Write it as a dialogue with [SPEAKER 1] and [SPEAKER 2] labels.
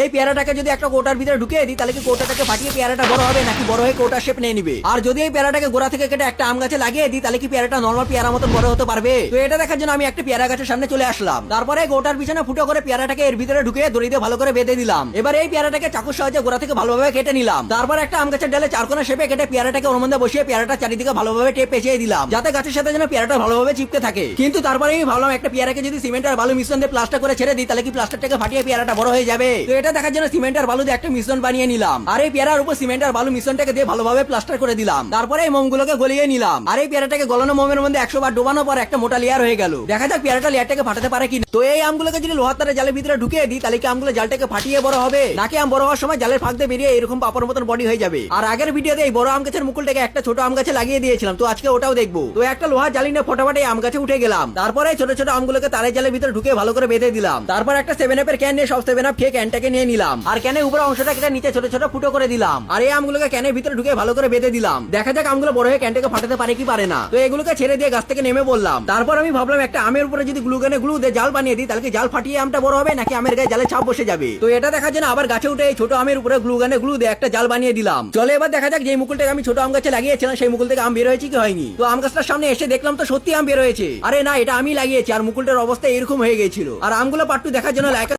[SPEAKER 1] এই পেয়ারাটাকে যদি একটা কোটার ভিতরে ঢুকিয়ে দিই তাহলে কি কোটাটাকে ফাটিয়ে পেয়ারাটা বড় হবে নাকি বড় হয়ে কোটার শেপ নিয়ে নিবে? আর যদি এই পেয়ারাটাকে গোড়া থেকে কেটে একটা আম গাছে লাগিয়ে দিই তাহলে কি পেয়ারাটা নরমাল পেয়ারা মতন বড় হতে পারবে? তো এটা দেখার জন্য আমি একটা পেয়ারা গাছের সামনে চলে আসলাম। তারপরে গোটার পিছনে ফুটো করে পেয়ারাটাকে এর ভিতরে ঢুকিয়ে দড়ি দিয়ে ভালো করে বেঁধে দিলাম। এবার এই পেয়ারাটাকে চাকুর সাহায্যে গোড়া থেকে ভালোভাবে কেটে নিলাম। তারপর একটা আম গাছের ডালে চারকোনা শেপে কেটে পেয়ারাটাকে ওর মধ্যে বসিয়ে পেয়ারাটা চারিদিকে ভালোভাবে টেপ পেঁচিয়ে দিলাম যাতে গাছের সাথে যেন পেয়ারাটা ভালোভাবে চিপকে থাকে। কিন্তু তারপরে আমি ভাবলাম একটা পেয়ারাকে যদি সিমেন্ট আর বালু মিশ্রণ দিয়ে প্লাস্টার করে ছেড়ে দিই তাহলে কি প্লাস্টারটাকে ফাটিয়ে পেয়ারাটা বড় হয়ে যাবে? তো এটা দেখার জন্য সিমেন্ট আর বালু দিয়ে একটা মিশ্রণ বানিয়ে নিলাম। আর এই পেয়ারার উপর সিমেন্ট আর বালু মিশ্রণটাকে দিয়ে ভালোভাবে প্লাস্টার করে দিলাম। তারপরে এই মোমগুলোকে গলিয়ে নিলাম। আর এই পেয়ারাটাকে গলানো মোমের মধ্যে 100 বার ডোবানোর পর একটা মোটা লেয়ার হয়ে গেল। দেখা যাক পেয়ারাটা লেয়ারটাকে ফাটাতে পারে কি। তো এই আমগুলোকে যদি লোহার তারে জালের ভিতরে ঢুকিয়ে দিই তাহলে কি আমগুলো জালটাকে ফাটিয়ে বড় হবে নাকি আম বড় হওয়ার সময় জালের ফাঁক দিয়ে বেরিয়ে এরকম পাপড় মতন বডি হয়ে যাবে? আর আগের ভিডিওতে এই বড় আম গাছের মুকুলটাকে একটা ছোট আম গাছে লাগিয়ে দিয়েছিলাম, তো আজকে ওটাও দেখবো। তো একটা লোহার জালি নিয়ে ফটাফট এই আম গাছে উঠে গেলাম। তারপরে ছোট ছোট আমগুলোকে তারের জালের ভিতরে ঢুকে ভালো করে বেঁধে দিলাম। তারপর একটা 7 আপের ক্যান নিয়ে সব 7 আপ খেয়ে ক্যানটাকে নিয়ে নিলাম। আর ক্যানের উপরে অংশটা কেটে নিচে ছোট ছোট ফুটো করে দিলাম। আর এই আমগুলোকে ক্যানের ভিতরে ঢুকে ভালো করে বেঁধে দিলাম। দেখা যাক আমগুলো বড় হয়ে ক্যানটাকে ফাটাতে পারে কি পারে না। তো এগুলোকে ছেড়ে দিয়ে গাছ থেকে নেমে বললাম। তারপর আমি ভাবলাম একটা আমের উপরে যদি গ্লু গানে গ্লু দিয়ে জাল বানিয়ে দিই তাহলে কি জাল ফাটিয়ে আমটা বড় হবে নাকি আমের গায়ে জালে ছাপ বসে যাবে? তো এটা দেখার জন্য আবার গাছে উঠে এই ছোট আমের উপরে গ্লু গানে গ্লু দিয়ে একটা জাল বানিয়ে দিলাম। চলে এবার দেখা যাক যে মুকুলটাকে আমি ছোট আম গাছে লাগিয়েছিলাম সেই মুকুল থেকে আম বের হয়েছে কি হয়নি। তো আম গাছটার সামনে এসে দেখলাম তো সত্যি আম বের হয়েছে। আরে না, এটা আমি লাগিয়েছি আর মুকুলটার অবস্থা এরকম হয়ে গেছিল। আর আমগুলো পার্ট 2 দেখার জন্য লাইক